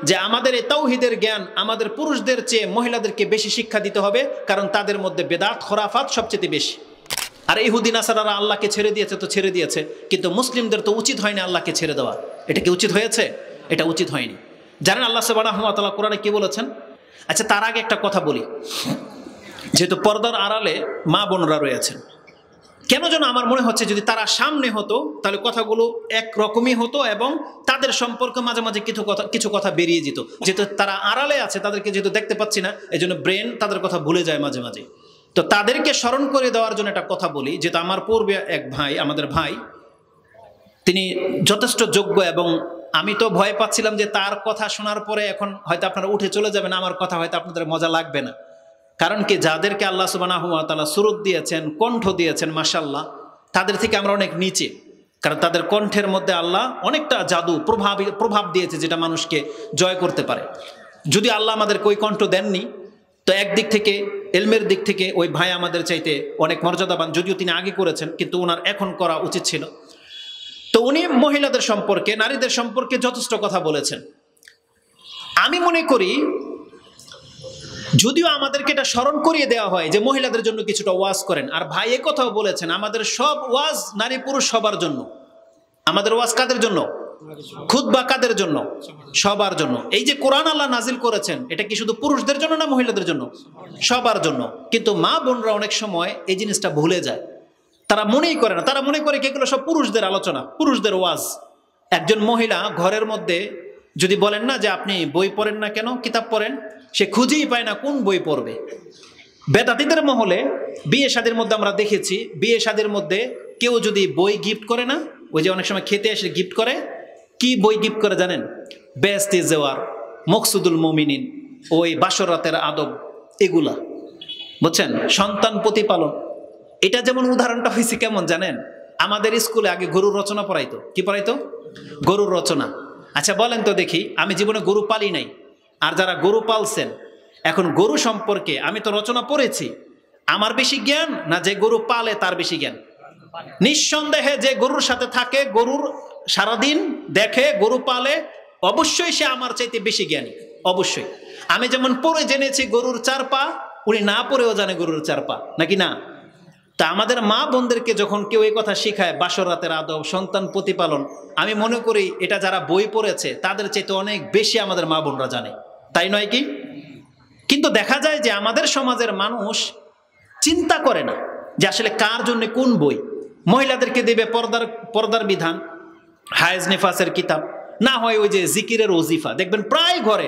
যে আমাদের এই তাওহীদের জ্ঞান আমাদের পুরুষদের চেয়ে মহিলাদেরকে বেশি শিক্ষা দিতে হবে, কারণ তাদের মধ্যে বেদাত খোরাফাত সবচেয়ে বেশি। আর ইহুদি নাসারারা আল্লাহকে ছেড়ে দিয়েছে তো ছেড়ে দিয়েছে, কিন্তু মুসলিমদের তো উচিত হয়নি আল্লাহকে ছেড়ে দেওয়া। এটা কি উচিত হয়েছে? এটা উচিত হয়নি। জানেন আল্লাহ সুবহানাহু ওয়া তাআলা কোরআনে কি বলেছেন? আচ্ছা, তার আগে একটা কথা বলি। যেহেতু পর্দার আড়ালে মা বোনরা রয়েছেন, কেন যেন আমার মনে হচ্ছে যদি তারা সামনে হতো তাহলে কথাগুলো একরকমই হতো এবং তাদের সম্পর্কে মাঝে মাঝে কিছু কথা বেরিয়ে যেত। যেহেতু তারা আড়ালে আছে, তাদেরকে যেহেতু দেখতে পাচ্ছি না, এই জন্য ব্রেন তাদের কথা ভুলে যায় মাঝে মাঝে। তো তাদেরকে স্মরণ করে দেওয়ার জন্য একটা কথা বলি। যেহেতু আমার পূর্বে এক ভাই, আমাদের ভাই, তিনি যথেষ্ট যোগ্য এবং আমি তো ভয় পাচ্ছিলাম যে তার কথা শোনার পরে এখন হয়তো আপনারা উঠে চলে যাবেন, আমার কথা হয়তো আপনাদের মজা লাগবে না। কারণ কি, যাদেরকে আল্লাহ সুবহানাহু ওয়া তাআলা সুরত দিয়েছেন, কণ্ঠ দিয়েছেন, মাশাআল্লাহ, তাদের থেকে আমরা অনেক নিচে। কারণ তাদের কণ্ঠের মধ্যে আল্লাহ অনেকটা জাদু প্রভাব দিয়েছে, যেটা মানুষকে জয় করতে পারে। যদি আল্লাহ আমাদেরকে ওই কণ্ঠ দেননি, তো একদিক থেকে এলমের দিক থেকে ওই ভাই আমাদের চাইতে অনেক মর্যাদাবান, যদিও তিনি আগে করেছেন, কিন্তু ওনার এখন করা উচিত ছিল। তো উনি মহিলাদের সম্পর্কে, নারীদের সম্পর্কে যথেষ্ট কথা বলেছেন। আমি মনে করি, যদিও আমাদেরকে এটা স্মরণ করিয়ে দেওয়া হয় যে মহিলাদের জন্য কিছুটা ওয়াজ করেন, আর ভাই এ কথাও বলেছেন আমাদের সব ওয়াজ নারী পুরুষ সবার জন্য। আমাদের ওয়াজ কাদের জন্য? খুতবা কাদের জন্য? সবার জন্য। এই যে কোরআন আল্লাহ নাজিল করেছেন, এটা কি শুধু পুরুষদের জন্য না মহিলাদের জন্য? সবার জন্য। কিন্তু মা বোনরা অনেক সময় এই জিনিসটা ভুলে যায়, তারা মনেই করে না। তারা মনে করে কি এগুলো সব পুরুষদের আলোচনা, পুরুষদের ওয়াজ। একজন মহিলা ঘরের মধ্যে যদি বলেন না যে আপনি বই পড়েন না কেন, কিতাব পড়েন, সে খুঁজেই পায় না কোন বই পড়বে। বেদাতীদের মহলে বিয়ে শাদীর মধ্যে আমরা দেখেছি, বিয়ে শাদীর মধ্যে কেউ যদি বই গিফট করে না, ওই যে অনেক সময় খেতে এসে গিফট করে, কি বই গিফট করে জানেন? বেহেশতি জেওয়ার, মকসুদুল মুমিনিন, ওই বাসর রাতের আদব, এগুলা, বুঝছেন? সন্তান প্রতিপালন। এটা যেমন উদাহরণটা হয়েছে কেমন জানেন? আমাদের স্কুলে আগে গরুর রচনা পড়াইতো। কি পড়াইতো? গরুর রচনা। আচ্ছা বলেন তো দেখি, আমি জীবনে গরু পালি নাই, আর যারা গরু পালছেন, এখন গরু সম্পর্কে আমি তো রচনা পড়েছি, আমার বেশি জ্ঞান না যে গরু পালে তার বেশি জ্ঞান? নিঃসন্দেহে যে গরুর সাথে থাকে, গরুর সারাদিন দেখে, গরু পালে, অবশ্যই সে আমার চাইতে বেশি জ্ঞানী, অবশ্যই। আমি যেমন পড়ে জেনেছি গরুর 4 পা, উনি না পড়েও জানে গরুর 4 পা, নাকি না? তা আমাদের মা বোনদেরকে যখন কেউ এই কথা শিখায়, বাসর রাতের আদব, সন্তান প্রতিপালন, আমি মনে করি এটা যারা বই পড়েছে তাদের চাইতে অনেক বেশি আমাদের মা বোনরা জানে, তাই নয় কি? কিন্তু দেখা যায় যে আমাদের সমাজের মানুষ চিন্তা করে না যে আসলে কার জন্য কোন বই। মহিলাদেরকে দেবে পর্দার বিধান, হায়েজ নিফাসের কিতাব, না হয় ওই যে জিকিরের ওজিফা, দেখবেন প্রায় ঘরে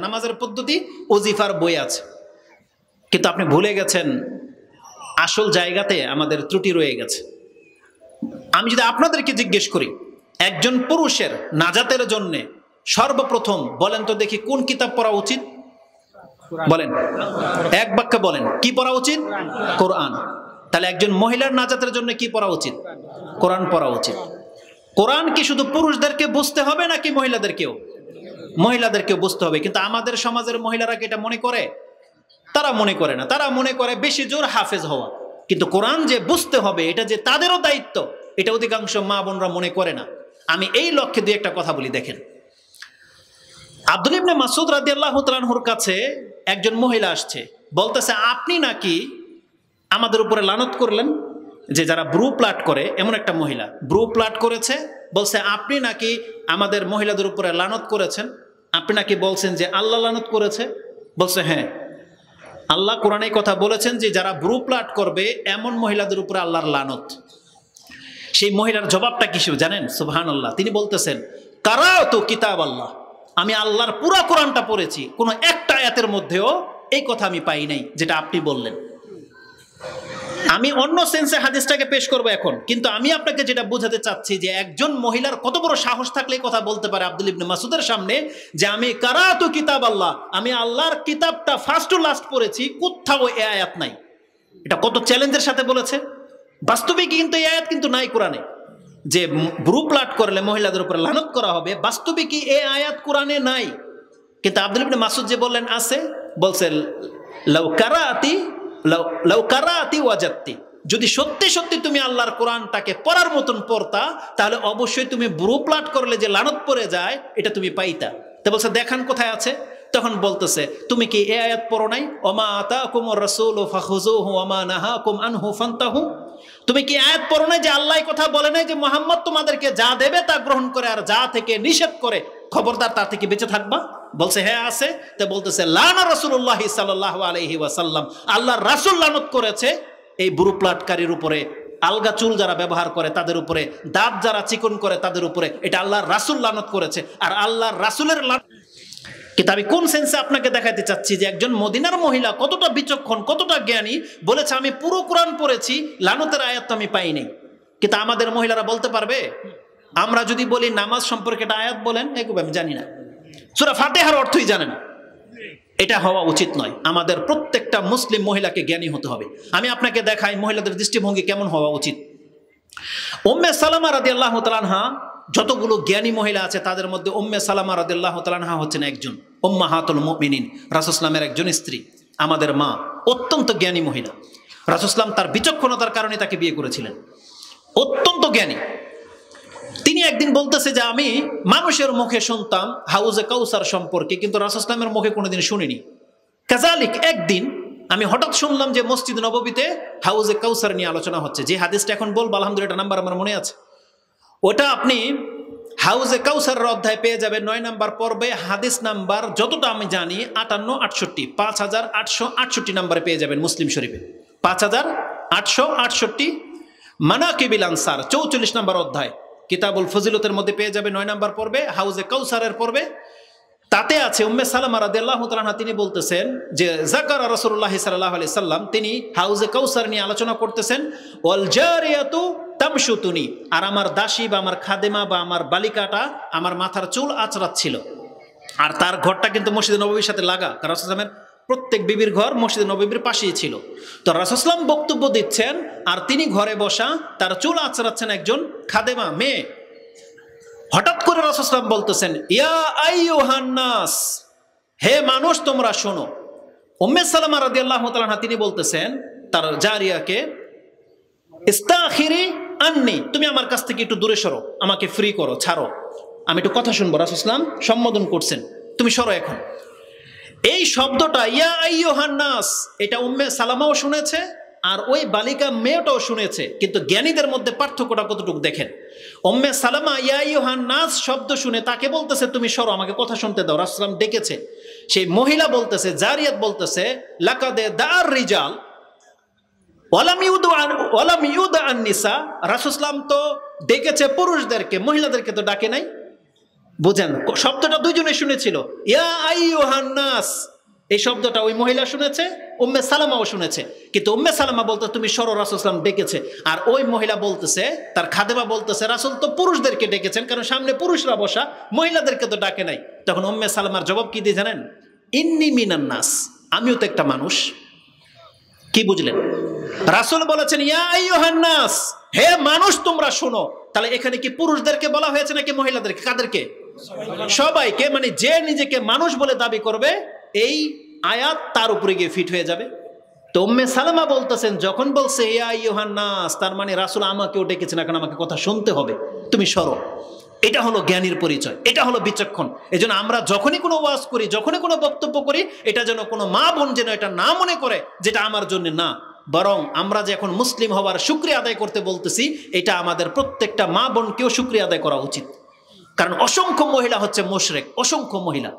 নামাজের পদ্ধতি, ওজিফার বই আছে। কিন্তু আপনি ভুলে গেছেন আসল জায়গাতে আমাদের ত্রুটি রয়ে গেছে। আমি যদি আপনাদেরকে জিজ্ঞেস করি, একজন পুরুষের নাজাতের জন্য সর্বপ্রথম বলেন তো দেখি কোন কিতাব পড়া উচিত? বলেন, এক বাক্যে বলেন, কি পড়া উচিত? কোরআন। তাহলে একজন মহিলার নাজাতের জন্য কি পড়া উচিত? কোরআন পড়া উচিত। কোরআন কি শুধু পুরুষদেরকে বুঝতে হবে নাকি মহিলাদেরকেও? মহিলাদেরকেও বুঝতে হবে। কিন্তু আমাদের সমাজের মহিলারা কি এটা মনে করে? তারা মনে করে না। তারা মনে করে বেশি জোর হাফেজ হওয়া, কিন্তু কোরআন যে বুঝতে হবে এটা যে তাদেরও দায়িত্ব, এটা অধিকাংশ মা বোনরা মনে করে না। আমি এই লক্ষ্যে দুই একটা কথা বলি। দেখেন, আব্দুল্লাহ ইবনে মাসউদ রাদিয়াল্লাহু তাআলা আনহুর কাছে একজন মহিলা আসছে, বলতেছে আপনি নাকি আমাদের উপরে লানত করলেন, যে যারা ব্রু প্লাট করে, এমন একটা মহিলা ব্রু প্লাট করেছে, বলছে আপনি নাকি আমাদের মহিলাদের উপরে লানত করেছেন, আপনি নাকি বলছেন যে আল্লাহ লানত করেছে। বলছে হ্যাঁ, আল্লাহ কোরআনে কথা বলেছেন যে যারা ব্রু প্লাট করবে এমন মহিলাদের উপরে আল্লাহর লানত। সেই মহিলার জবাবটা কি জানেন? সুবহানাল্লাহ। তিনি বলতেছেন, কারাতু কিতাব আল্লাহ, আমি আল্লাহর পুরা কোরআনটা পড়েছি, কোনো একটা আয়াতের মধ্যেও এই কথা আমি পাই নাই যেটা আপনি বললেন। আমি অন্য সেন্সে হাদিসটাকে পেশ করবো এখন, কিন্তু আমি আপনাকে যেটা বোঝাতে চাচ্ছি যে একজন মহিলার কত বড় সাহস থাকলে কথা বলতে পারে আব্দুল্লাহ ইবনে মাসউদের সামনে যে আমি কারাতু কিতাব আল্লাহ, আমি আল্লাহর কিতাবটা ফার্স্ট টু লাস্ট পড়েছি, কোথাও এই আয়াত নাই। এটা কত চ্যালেঞ্জের সাথে বলেছে। বাস্তবে কিন্তু এই আয়াত কিন্তু নাই কোরআনে, যে ব্রু প্লাট করলে মহিলাদের উপর লানত করা হবে। বাস্তবে কি এই আয়াত কোরআনে নাই, কিন্তু আব্দুল্লাহ ইবনে মাসউদ যে বললেন আছে, বলছেন লাউ কারাতি ওয়াজাদতি, যদি সত্যি সত্যি তুমি আল্লাহর কোরআনটাকে পড়ার মতন পড়তা, তাহলে অবশ্যই তুমি ব্রু প্লাট করলে যে লানত পড়ে যায় এটা তুমি পাইতা। তো বলছে দেখান কোথায় আছে। তখন বলতেছে তুমি কি এই আয়াত পড়ো নাই, ওমা আতাকুমুর রাসূলু ফাখুযুহু ওমা নাহাকুম আনহু ফান্তাহু? তুমি কি আয়াত পড়ো নাই যে আল্লাহ কথা বলে নাই যে মুহাম্মদ তোমাদেরকে যা দেবে তা গ্রহণ করে আর যা থেকে নিষেধ করে খবরদার তা থেকে বেঁচে থাকবা? বলছে হ্যাঁ আছে। তো বলতেছে লানা রাসূলুল্লাহ সাল্লাল্লাহু আলাইহি ওয়াসাল্লাম, আল্লাহর রাসূল লানত করেছে এই বুরু প্লাটকারীর উপরে, আলগা চুল যারা ব্যবহার করে তাদের উপরে, দাঁত যারা চিকন করে তাদের উপরে। এটা আল্লাহর রাসূল লানত করেছে। আর আল্লাহর রাসূলের কিন্তু আমি কোন সেন্সে আপনাকে দেখাতে চাচ্ছি যে একজন মদিনার মহিলা কতটা বিচক্ষণ, কতটা জ্ঞানী, বলেছে আমি পুরো কোরআন পড়েছি, লানতের আয়াত তো আমি পাইনি। কিন্তু আমাদের মহিলারা বলতে পারবে? আমরা যদি বলি নামাজ সম্পর্কে একটা আয়াত বলেন, এগুলো আমি জানি না, সূরা ফাতিহার অর্থই জানে না। এটা হওয়া উচিত নয়। আমাদের প্রত্যেকটা মুসলিম মহিলাকে জ্ঞানী হতে হবে। আমি আপনাকে দেখাই মহিলাদের দৃষ্টিভঙ্গি কেমন হওয়া উচিত। উম্মে সালামা রাদিয়াল্লাহু তাআলা আনহা, যতগুলো জ্ঞানী মহিলা আছে তাদের মধ্যে উম্মে সালামা রাদিয়াল্লাহু তাআলা আনহা হচ্ছেন একজন, উম্মাহাতুল মুমিনিন, রাসূল সাল্লাল্লাহু একজন স্ত্রী, আমাদের মা, অত্যন্ত জ্ঞানী মহিলা। রাসূল সাল্লাল্লাহু তার বিচক্ষণতার কারণে তাকে বিয়ে করেছিলেন, অত্যন্ত জ্ঞানী। তিনি একদিন বলতেছে যে আমি মানুষের মুখে শুনতাম হাউজে কাউসার সম্পর্কে, কিন্তু রাসূল সাল্লাল্লাহু আলাইহি ওয়াসাল্লামের মুখে কোনোদিন শুনিনি। কাযালিক একদিন আমি হঠাৎ শুনলাম যে মসজিদ নববীতে হাউজে কাউসার নিয়ে আলোচনা হচ্ছে। যে হাদিসটা এখন বলবো আলহামদুলিল্লাহ নাম্বার আমার মনে আছে, ওটা আপনি হাউজে কাউসারের অধ্যায় পেয়ে যাবেন 9 নাম্বার পর্বে, হাদিস নাম্বার যতটা আমি জানি 5868, 5868 নাম্বারে পেয়ে যাবেন মুসলিম শরীফে, 5868 মানাকিবিল আনসার 44 নাম্বার অধ্যায় কিতাবুল ফজিলতের মধ্যে পেয়ে যাবে 9 নাম্বার পর্বে, হাউজে কাউসারের পর্বে। তাতে আছে উম্মে সালামা রাদিয়াল্লাহু তাআলা আনহা, তিনি বলতেছেন যে যাকারা রাসূলুল্লাহ সাল্লাল্লাহু আলাইহি সাল্লাম, তিনি হাউজে কাউসার নিয়ে আলোচনা করতেছেন। ওয়াল জারিয়াতু তামশুতুনি, আর আমার দাসী বা আমার খাদেমা বা আমার বালিকাটা আমার মাথার চুল আঁচড়াচ্ছিল। আর তার ঘরটা কিন্তু মসজিদে নববীর সাথে লাগা, কারণ রাসূল সাল্লাল্লাহু আলাইহি ওয়াসাল্লামের প্রত্যেক বিবির ঘর মসজিদে নববীর পাশেই ছিল। তো রাসূল সাল্লাল্লাহু আলাইহি ওয়াসাল্লাম বক্তব্য দিচ্ছেন আর তিনি ঘরে বসা, তার চুল আঁচড়াচ্ছেন একজন খাদেমা মেয়ে। হঠাৎ করে রাসূল সাল্লাল্লাহু আলাইহি ওয়াসাল্লাম বলতেছেন ইয়া আইয়ুহান নাস, হে মানুষ তোমরা শোনো। উম্মে সালামা রাদিয়াল্লাহু তাআলা আনহা তিনি বলতেছেন তার জারিয়াকে, ইস্তাখিরি আন্নি, তুমি আমার কাছ থেকে একটু দূরে সরো, আমাকে ফ্রি করো, ছাড়ো, আমি একটু কথা শুনবো। রাসূল সাল্লাল্লাহু আলাইহি ওয়াসাল্লাম সম্বোধন করছেন, তুমি সরো এখন। এই শব্দটা ইয়া আইয়ুহান নাস, এটা উম্মে সালামাও শুনেছে আর ওই বালিকা মেয়েটাও শুনেছে, কিন্তু জ্ঞানীদের মধ্যে পার্থক্যটা কতটুকু দেখেন। উম্মে সালামা ইয়া আইয়ুহান নাস শব্দ শুনে তাকে বলতেছে তুমি সরো, আমাকে কথা শুনতে দাও। রাসূল সাল্লাল্লাহু আলাইহি ওয়াসাল্লাম ডেকেছে, সেই মহিলা বলতেছে, জারিয়াত বলতেছে, লাকাদে দার রিজাল ওয়ালাম ইউদা আন নিসা, রাসূল সাল্লাল্লাহু আলাইহি ওয়াসাল্লাম তো ডেকেছে পুরুষদেরকে, মহিলাদেরকে তো ডাকে নাই। বুঝেন, শব্দটা দুইজনে শুনেছিল, ইয়া আইয়ুহান নাস, এই শব্দটা ওই মহিলা শুনেছে, উম্মে সালামাও শুনেছে, কিন্তু উম্মে সালামা বলতে তুমি সরো, রাসূল সাল্লাল্লাহু আলাইহি ওয়াসাল্লাম ডেকেছে। আর ওই মহিলা বলতেছে, তার খাদেমা বলতেছে, রাসূল তো পুরুষদেরকে ডেকেছেন, কারণ সামনে পুরুষরা বসা, মহিলাদেরকে তো ডাকে নাই। তখন উম্মে সালামার জবাব কি দিয়ে জানেন? ইন্নী মিনান নাস, আমিও তো একটা মানুষ। কি বুঝলেন? রাসূল বলেছেন ইয়া আইয়ুহান নাস, হে মানুষ তোমরা শোনো। তাহলে এখানে কি পুরুষদেরকে বলা হয়েছে নাকি মহিলাদেরকে? কাদেরকে? সবাইকে। মানে যে নিজেকে মানুষ বলে দাবি করবে এই আয়াত তার উপরে গিয়ে ফিট হয়ে যাবে। তো উম্মে সালামা বলতেছেন যখন বলছে ইয়া আইয়ুহান নাস, তার মানে রাসূল আমাকেও ডেকেছেন, এখন আমাকে কথা শুনতে হবে, তুমি সরো। এটা হলো জ্ঞানীর পরিচয়, এটা হলো বিচক্ষণ। এজন্য আমরা যখনই কোনো ওয়াজ করি, যখনই কোনো বক্তব্য করি, এটা যেন কোনো মা বোন যেন এটা না মনে করে যেটা আমার জন্য না, বরং আমরা যে এখন মুসলিম হওয়ার শুকরিয়া আদায় করতে বলতেছি, এটা আমাদের প্রত্যেকটা মা বোনকেও শুকরিয়া আদায় করা উচিত। কারণ অসংখ্য মহিলা হচ্ছে মুশরিক, অসংখ্য মহিলা।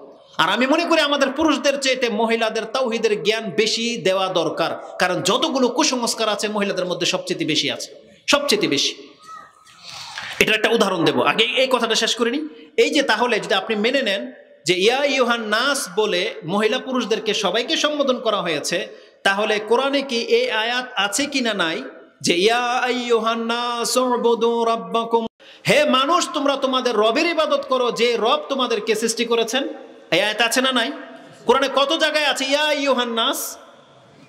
আর আমি মনে করি আমাদের পুরুষদের চেয়ে মহিলাদের তাওহীদের জ্ঞান বেশি দেওয়া দরকার, কারণ যতগুলো কুসংস্কার আছে মহিলাদের মধ্যে সবচেয়ে বেশি আছে, সবচেয়ে বেশি। এটার একটা উদাহরণ দেব, আগে এই কথাটা শেষ করে নি। এই যে তাহলে যদি আপনি মেনে নেন যে ইয়া আইয়ুহান নাস বলে মহিলা পুরুষদেরকে সবাইকে সম্বোধন করা হয়েছে, তাহলে কোরআনে কি এই আয়াত আছে কিনা নাই যে ইয়া আইয়ুহান নাস উবুদু রাব্বাকুম, হে মানুষ তোমরা তোমাদের রবের ইবাদত করো যে রব তোমাদেরকে সৃষ্টি করেছেন? এই আয়াত আছে না নাই? কোরআনে কত জায়গায় আছে ইয়া আইয়ুহান নাস,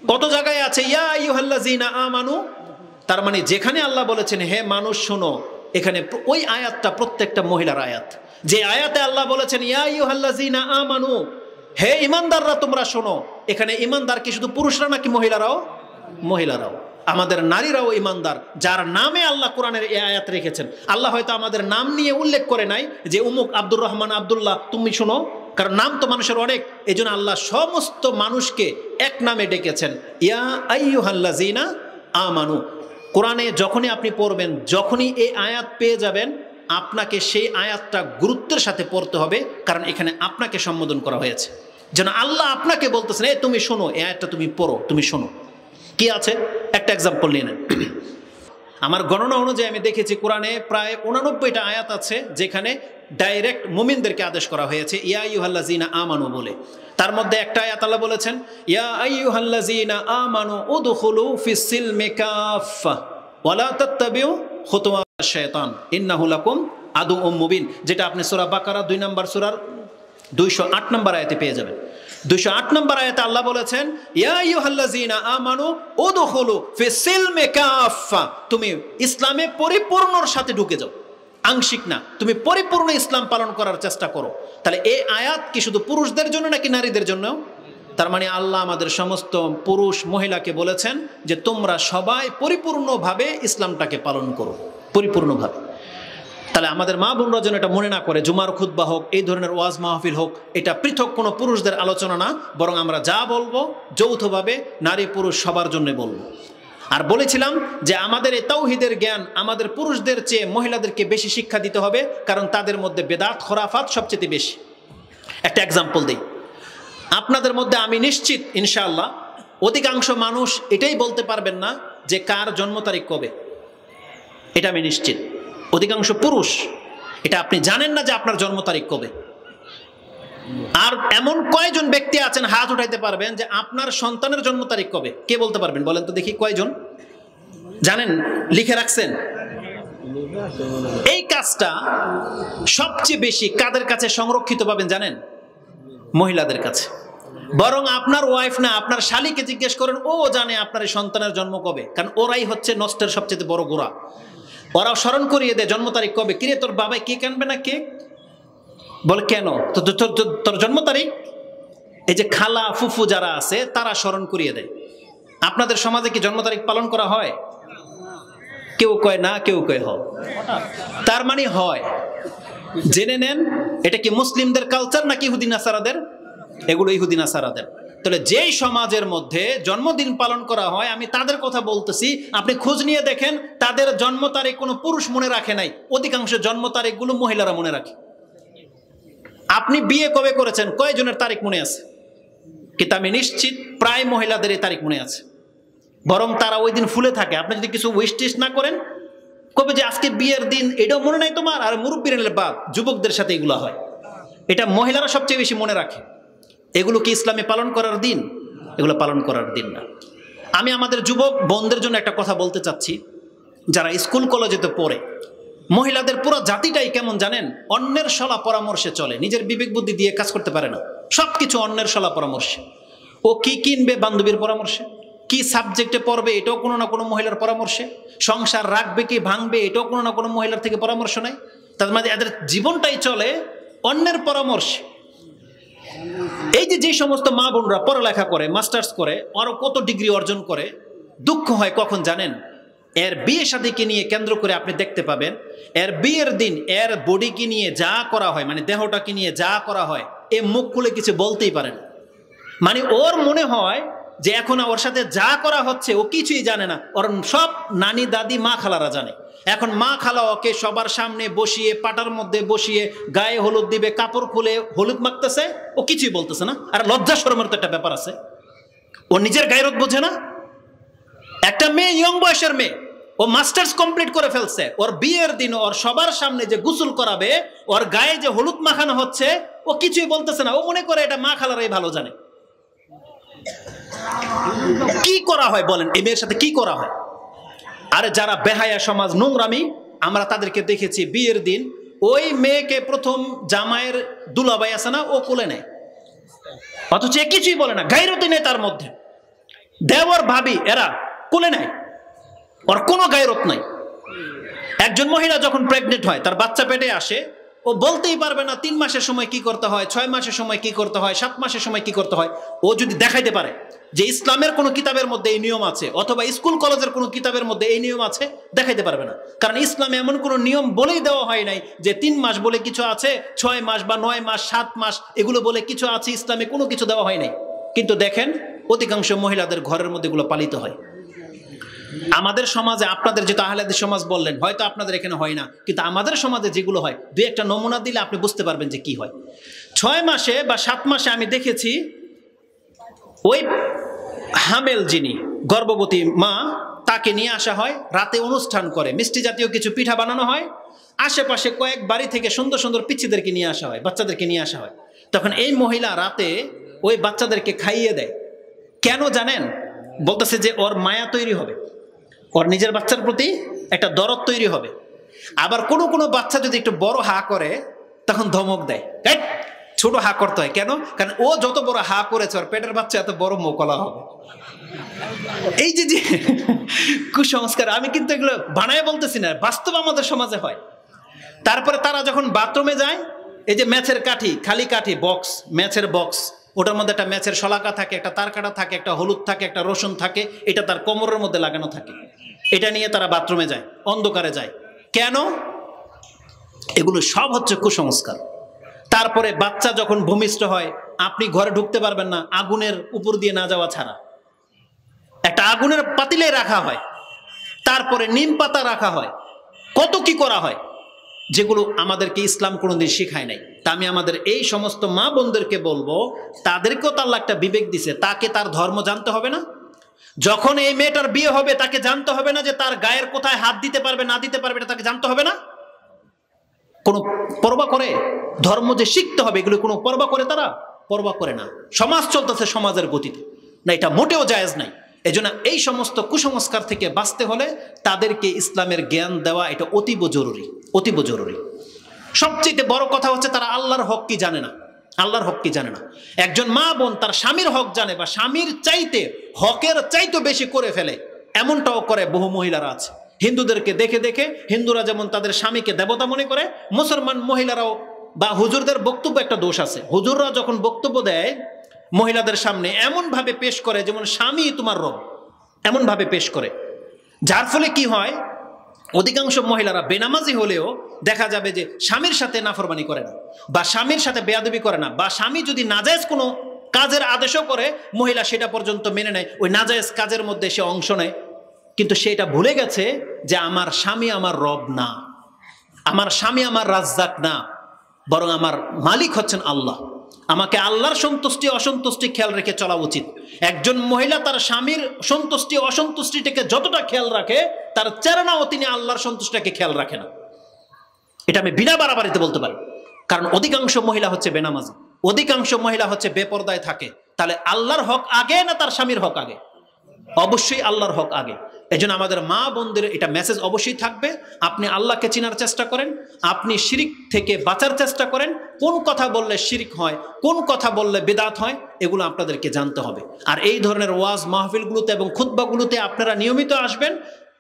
কত জায়গায় আছে ইয়া আইয়ুহাল্লাযিনা আমানু। তার মানে যেখানে আল্লাহ বলেছেন হে মানুষ শোনো, এখানে ওই আয়াতটা প্রত্যেকটা মহিলার আয়াত। যে আয়াতে আল্লাহ বলেছেন ইয়া আইয়ুহাল্লাযিনা আমানু, হে ইমানদাররা তোমরা শোনো, এখানে ইমানদার কি শুধু পুরুষরা নাকি মহিলারাও? মহিলারাও। আমাদের নারীরাও ইমানদার, যার নামে আল্লাহ কোরআনের এই আয়াত রেখেছেন। আল্লাহ হয়তো আমাদের নাম নিয়ে উল্লেখ করে নাই যে উমুক আব্দুর রহমান আব্দুল্লাহ তুমি শোনো, কারণ নাম তো মানুষের অনেক, এই জন্য আল্লাহ সমস্ত মানুষকে এক নামে ডেকেছেন, ইয়া আইয়ুহাল্লাযীনা আমানু। কোরআনে যখনই আপনি পড়বেন, যখনই এই আয়াত পেয়ে যাবেন, আপনাকে সেই আয়াতটা গুরুত্বের সাথে পড়তে হবে, কারণ এখানে আপনাকে সম্বোধন করা হয়েছে। যেন আল্লাহ আপনাকে বলতেছেন, এই তুমি শোনো, এই আয়াতটা তুমি পড়ো, তুমি শোনো। কি আছে একটা এক্সাম্পল নিয়ে নেন। আমার গণনা অনুযায়ী আমি দেখেছি কোরআনে প্রায় 89টা আয়াত আছে যেখানে ডাইরেক্ট মুমিনদেরকে আদেশ করা হয়েছে ইয়া আইয়ুহাল্লাযীনা আমানু বলে। তার মধ্যে একটা আয়াত আল্লাহ বলেছেন, ইয়া আইয়ুহাল্লাযীনা আমানু উদখুলু ফিস সিলমি কাফা ওয়ালা তাত্তাবিউ খুতুওয়াতিশ শাইতান ইন্নাহু লাকুম আদুউম মুবিন, যেটা আপনি সূরা বাকারা 2 নম্বর সূরার 208 নম্বর আয়াতে পেয়ে যাবেন। 208 নম্বর আয়াতে আল্লাহ বলেছেন, ইয়া আইয়ুহাল্লাযীনা আমানু উদখুলু ফিস সিলমি কাফা, তুমি ইসলামে পরিপূর্ণর সাথে ঢুকে যাও, আংশিক না, তুমি পরিপূর্ণ ইসলাম পালন করার চেষ্টা করো। তাহলে এই আয়াত কি শুধু পুরুষদের জন্য নাকি নারীদের জন্য? তার মানে আল্লাহ আমাদের সমস্ত পুরুষ মহিলাকে বলেছেন যে তোমরা সবাই পরিপূর্ণভাবে ইসলামটাকে পালন করো, পরিপূর্ণভাবে। তাহলে আমাদের মা বোনরা যেন এটা মনে না করে, জুমার খুতবা হোক, এই ধরনের ওয়াজ মাহফিল হোক, এটা পৃথক কোনো পুরুষদের আলোচনা না, বরং আমরা যা বলবো যৌথভাবে নারী পুরুষ সবার জন্য বলবো। আর বলেছিলাম যে আমাদের এই তাওহীদের জ্ঞান আমাদের পুরুষদের চেয়ে মহিলাদেরকে বেশি শিক্ষা দিতে হবে, কারণ তাদের মধ্যে বেদাত খোরাফাত সবচেয়ে বেশি। একটা এক্সাম্পল দিই, আপনাদের মধ্যে আমি নিশ্চিত ইনশাআল্লাহ অধিকাংশ মানুষ এটাই বলতে পারবেন না যে কার জন্ম তারিখ কবে, এটা আমি নিশ্চিত। অধিকাংশ পুরুষ এটা আপনি জানেন না যে আপনার জন্ম তারিখ কবে। আর এমন কয়জন ব্যক্তি আছেন হাত উঠাইতে পারবেন যে আপনার সন্তানের জন্ম তারিখ কবে? কে বলতে পারবেন বলেন তো দেখি, কয়জন জানেন, লিখে রাখছেন? এই কাজটা সবচেয়ে বেশি কাদের কাছে সংরক্ষিত পাবেন জানেন? মহিলাদের কাছে। বরং আপনার ওয়াইফ না, আপনার শালীকে জিজ্ঞেস করেন, ও জানে আপনার এই সন্তানের জন্ম কবে, কারণ ওরাই হচ্ছে নষ্টের সবচেয়ে বড় গোড়া। ওরাও স্মরণ করিয়ে দেয় জন্ম তারিখ কবে। কিরে তোর বাবাই কেক আনবে না? কেক বলে কেন? তোর জন্ম তারিখ? এই যে খালা ফুফু যারা আছে তারা স্মরণ করিয়ে দেয়। আপনাদের সমাজে কি জন্ম তারিখ পালন করা হয়? কেউ কয় না, কেউ কয় হয়। তার মানে হয়। জেনে নেন, এটা কি মুসলিমদের কালচার নাকি ইহুদি নাসারাদের? এগুলো ইহুদি নাসারাদের। তাহলে যেই সমাজের মধ্যে জন্মদিন পালন করা হয়, আমি তাদের কথা বলতেছি, আপনি খোঁজ নিয়ে দেখেন তাদের জন্ম তারিখ কোনো পুরুষ মনে রাখে নাই, অধিকাংশ জন্ম তারিখগুলো মহিলারা মনে রাখে। আপনি বিয়ে কবে করেছেন, কয়জনের তারিখ মনে আছে? কিন্তু আমি নিশ্চিত প্রায় মহিলাদের এই তারিখ মনে আছে, বরং তারা ওই দিন ফুলে থাকে। আপনি যদি কিছু উইশ টিশ না করেন, কবে যে আজকে বিয়ের দিন, এটাও মনে নাই তোমার? আর মুরব্বীর বাদ যুবকদের সাথে এগুলো হয়, এটা মহিলারা সবচেয়ে বেশি মনে রাখে। এগুলো কি ইসলামে পালন করার দিন? এগুলো পালন করার দিন না। আমি আমাদের যুবক বোনদের জন্য একটা কথা বলতে চাচ্ছি, যারা স্কুল কলেজেতে পড়ে, মহিলাদের পুরো জাতিটাই কেমন জানেন? অন্যের সলা পরামর্শে চলে, নিজের বিবেক বুদ্ধি দিয়ে কাজ করতে পারে না। সবকিছু অন্যের সলা পরামর্শে। ও কি কিনবে বান্ধবীর পরামর্শে, কি সাবজেক্টে পড়বে এটাও কোনো না কোনো মহিলার পরামর্শে, সংসার রাখবে কি ভাঙবে এটাও কোনো না কোনো মহিলার থেকে পরামর্শ নেয়। তার মানে এদের জীবনটাই চলে অন্যের পরামর্শে। এই যে সমস্ত মা বোনরা পড়ালেখা করে, মাস্টার্স করে, আরো কত ডিগ্রি অর্জন করে, দুঃখ হয় কখন জানেন? এর বিয়ে শাদীকে নিয়ে কেন্দ্র করে আপনি দেখতে পাবেন, এর বিয়ের দিন এর বডিকে নিয়ে যা করা হয়, মানে দেহটাকে নিয়ে যা করা হয়, এ মুখ খুলে কিছু বলতেই পারে না। মানে ওর মনে হয় যে এখন ওর সাথে যা করা হচ্ছে ও কিছুই জানে না, ওর সব নানি দাদি মা খালারা জানে। এখন মা খালা ওকে সবার সামনে বসিয়ে, পাটার মধ্যে বসিয়ে গায়ে হলুদ দিবে, কাপড় খুলে হলুদ মাখতেছে, ও কিছুই বলতেছে না। আর লজ্জা শরমের তো একটা ব্যাপার আছে, ও নিজের গায়রত বোঝে না। একটা মেয়ে, ইয়ং বয়সের মেয়ে, ও মাস্টার্স কমপ্লিট করে ফেলছে, ওর বিয়ের দিন ওর সবার সামনে যে গোসল করাবে, ওর গায়ে যে হলুদ মাখানো হচ্ছে, ও কিছুই বলতেছে না। ও মনে করে এটা মা খালারাই ভালো জানে। কি করা হয় বলেন, এই মেয়ের সাথে কি করা হয়? আরে যারা বেহায়া সমাজ, নোংরামি, আমরা তাদেরকে দেখেছি বিয়ের দিন ওই মেয়েকে প্রথম জামাইয়ের দুলাভাই আছে না, ও কোলে নেয়, অথচ এ কিছুই বলে না, গায়রতি নেই তার মধ্যে। দেওয়ার ভাবি এরা কোলে নেয়, ওর কোনো গায়রত নাই। একজন মহিলা যখন প্রেগনেন্ট হয়, তার বাচ্চা পেটে আসে, ও বলতেই পারবে না 3 মাসের সময় কি করতে হয়, 6 মাসের সময় কি করতে হয়, 7 মাসের সময় কি করতে হয়। ও যদি দেখাইতে পারে যে ইসলামের কোনো কিতাবের মধ্যে এই নিয়ম আছে, অথবা স্কুল কলেজের কোনো কিতাবের মধ্যে এই নিয়ম আছে, দেখাইতে পারবে না। কারণ ইসলামে এমন কোনো নিয়ম বলেই দেওয়া হয় নাই যে 3 মাস বলে কিছু আছে, 6 মাস বা 9 মাস 7 মাস এগুলো বলে কিছু আছে, ইসলামে কোনো কিছু দেওয়া হয় নাই। কিন্তু দেখেন অধিকাংশ মহিলাদের ঘরের মধ্যে এগুলো পালিত হয়। আমাদের সমাজে, আপনাদের যেটা আহলে হাদিস সমাজ বললেন, হয়তো আপনাদের এখানে হয় না, কিন্তু আমাদের সমাজে যেগুলো হয়, দুই একটা নমুনা দিলে আপনি বুঝতে পারবেন যে কি হয়। 6 মাসে বা 7 মাসে আমি দেখেছি ওই হামেল যিনি গর্ভবতী মা, তাকে নিয়ে আসা হয়, রাতে অনুষ্ঠান করে, মিষ্টি জাতীয় কিছু পিঠা বানানো হয়, আশেপাশে কয়েক বাড়ি থেকে সুন্দর সুন্দর পিচ্ছিদেরকে নিয়ে আসা হয়, বাচ্চাদেরকে নিয়ে আসা হয়। তখন এই মহিলা রাতে ওই বাচ্চাদেরকে খাইয়ে দেয়। কেন জানেন? বলতেছে যে ওর মায়া তৈরি হবে, ওর নিজের বাচ্চার প্রতি একটা দরদ তৈরি হবে। আবার কোনো কোনো বাচ্চা যদি একটু বড় হা করে তখন ধমক দেয়, ছোট হা করতে হয় কেন? কারণ ও যত বড় হা করেছে ওর পেটের বাচ্চা এত বড় মোকলা হবে। এই যে যে কুসংস্কার, আমি কিন্তু এগুলো বানায় বলতেছি না, বাস্তব আমাদের সমাজে হয়। তারপরে তারা যখন বাথরুমে যায়, এই যে ম্যাচের কাঠি, খালি কাঠি বক্স, ম্যাচের বক্স, ওটার মধ্যে একটা ম্যাচের শলাকা থাকে, একটা তার কাটা থাকে, একটা হলুদ থাকে, একটা রসুন থাকে, এটা তার কোমরের মধ্যে লাগানো থাকে। এটা নিয়ে তারা বাথরুমে যায়, অন্ধকারে যায়। কেন? এগুলো সব হচ্ছে কুসংস্কার। তারপরে বাচ্চা যখন ভূমিষ্ঠ হয়, আপনি ঘরে ঢুকতে পারবেন না আগুনের উপর দিয়ে না যাওয়া ছাড়া। একটা আগুনের পাতিলে রাখা হয়, তারপরে নিম পাতা রাখা হয়, কত কি করা হয়, যেগুলো আমাদেরকে ইসলাম কোনোদিন শেখায় নাই। তা আমি আমাদের এই সমস্ত মা বোনদেরকে বলবো, তাদেরকেও তো আল্লাহ একটা বিবেক দিছে, তাকে তার ধর্ম জানতে হবে না? যখন এই মেয়েটার বিয়ে হবে তাকে জানতে হবে না যে তার গায়ের কোথায় হাত দিতে পারবে না দিতে পারবে, এটা তাকে জানতে হবে না? কোনো পরবা করে? ধর্ম যে শিখতে হবে, এগুলো কোনো পরবা করে? তারা পরবা করে না। সমাজ চলতেছে সমাজের গতিতে, না, এটা মোটেও জায়েজ নাই। এজন্য এই সমস্ত কুসংস্কার থেকে বাঁচতে হলে তাদেরকে ইসলামের জ্ঞান দেওয়া এটা অতীব জরুরি, অতীব জরুরি। সবচেয়ে বড় কথা হচ্ছে তারা আল্লাহর হক কি জানে না, আল্লাহর হক কি জানে না। একজন মা বোন তার স্বামীর হক জানে, বা স্বামীর চাইতে হকের চাইতে বেশি করে ফেলে, এমনটাও করে বহু মহিলারা আছে। হিন্দুদেরকে দেখে দেখে, হিন্দুরা যেমন তাদের স্বামীকে দেবতা মনে করে, মুসলমান মহিলারাও, বা হুজুরদের বক্তব্য একটা দোষ আছে, হুজুররা যখন বক্তব্য দেয় মহিলাদের সামনে এমন ভাবে পেশ করে যেমন স্বামী তোমার রব, এমন ভাবে পেশ করে, যার ফলে কি হয়, অধিকাংশ মহিলারা বেনামাজি হলেও দেখা যাবে যে স্বামীর সাথে নাফরমানি করে না, বা স্বামীর সাথে বেয়াদবি করে না, বা স্বামী যদি নাজায়েজ কোনো কাজের আদেশও করে মহিলা সেটা পর্যন্ত মেনে নেয়, ওই নাজায়েজ কাজের মধ্যে সে অংশ নেয়। কিন্তু সেটা ভুলে গেছে যে আমার স্বামী আমার রব না, আমার স্বামী আমার রাজ্জাক না, বরং আমার মালিক হচ্ছেন আল্লাহ। আমাকে আল্লাহর সন্তুষ্টি অসন্তুষ্টি খেয়াল রেখে চলা উচিত। একজন মহিলা তার স্বামীর সন্তুষ্টি অসন্তুষ্টিটাকে যতটা খেয়াল রাখে, তার চেরানাও তিনি আল্লাহর সন্তুষ্টিটাকে খেয়াল রাখে না। এটা আমি বিনা বাড়াবাড়িতে বলতে পারি, কারণ অধিকাংশ মহিলা হচ্ছে বেনামাজি, অধিকাংশ মহিলা হচ্ছে বেপরদায় থাকে। তাহলে আল্লাহর হক আগে না তার স্বামীর হক আগে? অবশ্যই আল্লাহর হক আগে। এজন্য আমাদের মা বোনদের এটা মেসেজ অবশ্যই থাকবে, আপনি আল্লাহকে চেনার চেষ্টা করেন, আপনি শিরিক থেকে বাঁচার চেষ্টা করেন। কোন কথা বললে শিরিক হয়, কোন কথা বললে বিদআত হয়, এগুলো আপনাদেরকে জানতে হবে। আর এই ধরনের ওয়াজ মাহফিলগুলোতে এবং খুতবাগুলোতে আপনারা নিয়মিত আসবেন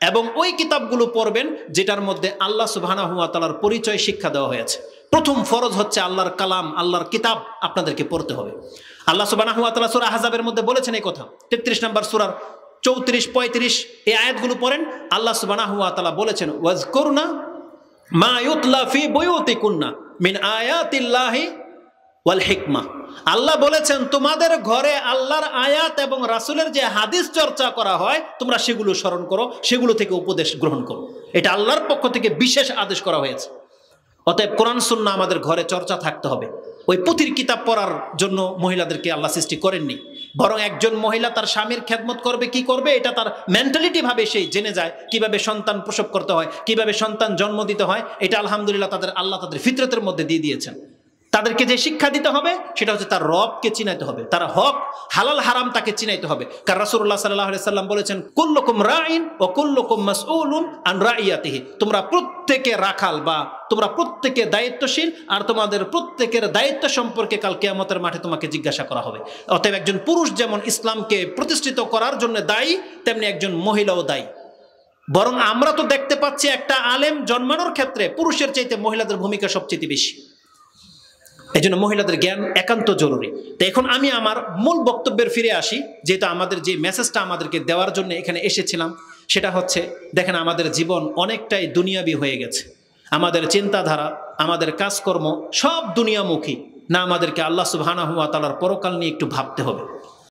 এবং ওই কিতাবগুলো পড়বেন যেটার মধ্যে আল্লাহ সুবহানাহু ওয়া তাআলার পরিচয় শিক্ষা দেওয়া হয়েছে। প্রথম ফরজ হচ্ছে আল্লাহর কালাম, আল্লাহর কিতাব আপনাদেরকে পড়তে হবে। আল্লাহ সুবহানাহু ওয়া তাআলা সূরা আহজাবের মধ্যে বলেছেন এই কথা, 33 নম্বর সূরার 34-35 এই আয়াতগুলো পড়েন। আল্লাহ সুবহানাহু ওয়া তাআলা বলেছেন, ওয়াজকুরনা মা ইউতলা ফি বুয়ুতিকুন্না মিন আয়াতিল্লাহি ওয়াল হিকমা। আল্লাহ বলেছেন তোমাদের ঘরে আল্লাহর আয়াত এবং রাসূলের যে হাদিস চর্চা করা হয় তোমরা সেগুলো স্মরণ করো, সেগুলো থেকে উপদেশ গ্রহণ করো। এটা আল্লাহর পক্ষ থেকে বিশেষ আদেশ করা হয়েছে। অতএব কোরআন সুন্নাহ আমাদের ঘরে চর্চা থাকতে হবে। ওই পুঁথির কিতাব পড়ার জন্য মহিলাদেরকে আল্লাহ সৃষ্টি করেননি, বরং একজন মহিলা তার স্বামীর খেদমত করবে, কি করবে, এটা তার মেন্টালিটি ভাবে সেই জেনে যায়। কিভাবে সন্তান প্রসব করতে হয়, কিভাবে সন্তান জন্ম দিতে হয়, এটা আলহামদুলিল্লাহ আল্লাহ তাদের ফিতরতের মধ্যে দিয়ে দিয়েছেন। তাদেরকে যে শিক্ষা দিতে হবে সেটা হচ্ছে তার রবকে চিনাইতে হবে, তার হক হালাল হারাম তাকে চিনাইতে হবে। কারণ রাসূলুল্লাহ সাল্লাল্লাহু আলাইহি সাল্লাম বলেছেন, কুল্লুকুম রাঈন ওয়া কুল্লুকুম মাসউলুন আন রাইয়াতিহি। তোমরা প্রত্যেকে রাখাল বা তোমরা প্রত্যেকে দায়িত্বশীল, আর তোমাদের প্রত্যেকের দায়িত্ব সম্পর্কে কাল কিয়ামতের মাঠে তোমাকে জিজ্ঞাসা করা হবে। অতএব একজন পুরুষ যেমন ইসলামকে প্রতিষ্ঠিত করার জন্য দায়ী, তেমনি একজন মহিলাও দায়ী। বরং আমরা তো দেখতে পাচ্ছি একটা আলেম জন্মানোর ক্ষেত্রে পুরুষের চাইতে মহিলাদের ভূমিকা সবচেয়ে বেশি। এই জন্য মহিলাদের জ্ঞান একান্ত জরুরি। তো এখন আমি আমার মূল বক্তব্যের ফিরে আসি, যেহেতু আমাদের যে মেসেজটা আমাদেরকে দেওয়ার জন্য এখানে এসেছিলাম সেটা হচ্ছে, দেখেন আমাদের জীবন অনেকটাই দুনিয়াবি হয়ে গেছে। আমাদের চিন্তাধারা, আমাদের কাজকর্ম সব দুনিয়ামুখী। না, আমাদেরকে আল্লাহ সুবহানাহু ওয়া তাআলার পরকাল নিয়ে একটু ভাবতে হবে।